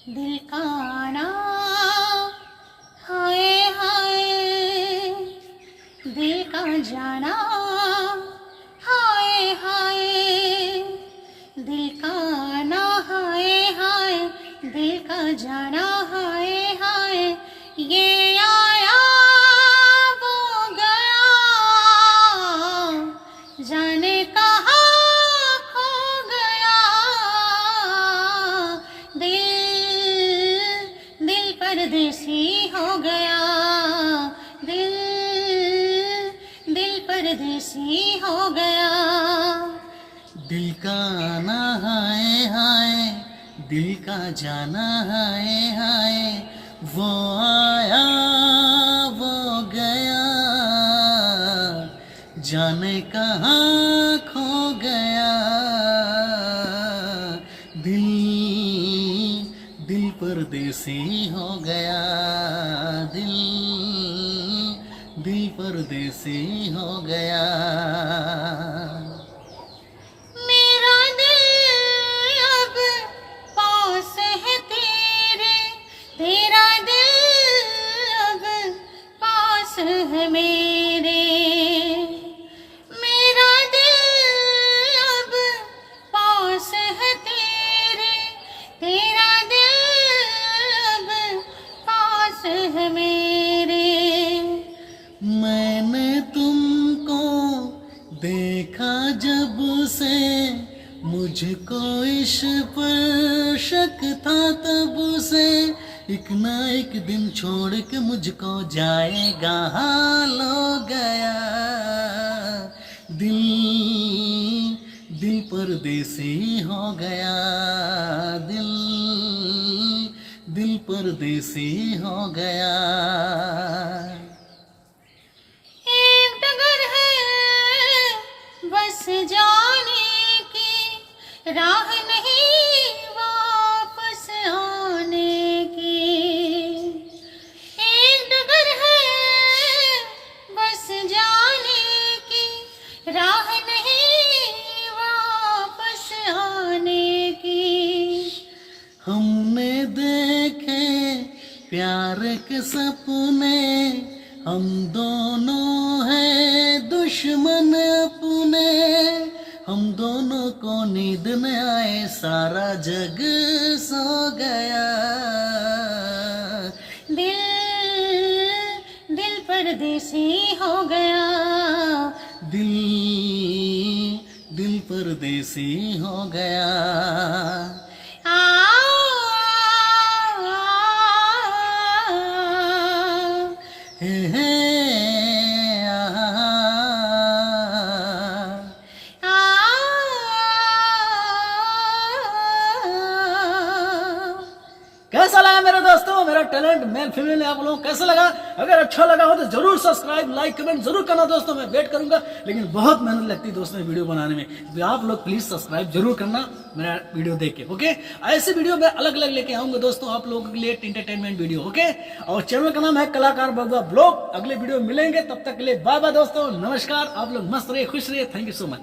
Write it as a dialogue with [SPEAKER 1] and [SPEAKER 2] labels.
[SPEAKER 1] दिल का ना हाय हाय, दिल का जाना हाय हाय, दिल का ना हाय हाय, दिल का जाना हाय हाय, ये आया वो गया, जाने कहाँ खो गया। दिल परदेसी हो गया, दिल परदेसी हो गया।
[SPEAKER 2] दिल का आना हाय हाय, दिल का जाना हाय हाय, वो आया वो गया, जाने कहाँ खो गया। दिल परदेसी हो गया, दिल परदेसी हो गया।
[SPEAKER 1] मेरा दिल अब पास है तेरे, तेरा दिल अब पास है मेरे। मेरा दिल अब पास है तेरे, तेरा दिल अब पास है मेरे।
[SPEAKER 2] मैंने तुमको देखा जब से, मुझको इश्क पर शक था तब से, एक ना एक दिन छोड़ के मुझको जाएगा हाल हो गया। दिल परदेसी हो गया, दिल परदेसी हो गया।
[SPEAKER 1] एक डगर है बस जाने की, राह नहीं वापस आने की। एक डगर है बस जाने की, राह नहीं वापस आने की।
[SPEAKER 2] हमने देखे प्यार के सपने, हम दोनों हैं दुश्मन अपने, हम दोनों को नींद न आए, सारा जग सो गया।
[SPEAKER 1] दिल परदेसी हो गया,
[SPEAKER 2] दिल परदेसी हो गया।
[SPEAKER 1] आ,
[SPEAKER 2] हे हे आहा।
[SPEAKER 1] आ,
[SPEAKER 2] कैसा लगा मेरे दोस्तों मेरा टैलेंट मेल फीमेल आप लोगों को कैसा लगा? अगर अच्छा लगा हो तो जरूर सब्सक्राइब लाइक कमेंट जरूर करना दोस्तों। मैं वेट करूंगा, लेकिन बहुत मेहनत लगती है दोस्तों वीडियो बनाने में, तो आप लोग प्लीज सब्सक्राइब जरूर करना मेरा वीडियो देख के। ओके, ऐसे वीडियो मैं अलग अलग लेके आऊंगा दोस्तों आप लोगों के लिए, एंटरटेनमेंट वीडियो। ओके, और चैनल का नाम है कलाकार बबुआ ब्लॉग। अगले वीडियो मिलेंगे, तब तक के लिए बाय बाय दोस्तों, नमस्कार। आप लोग मस्त रहिए, खुश रहिए। Thank you so much.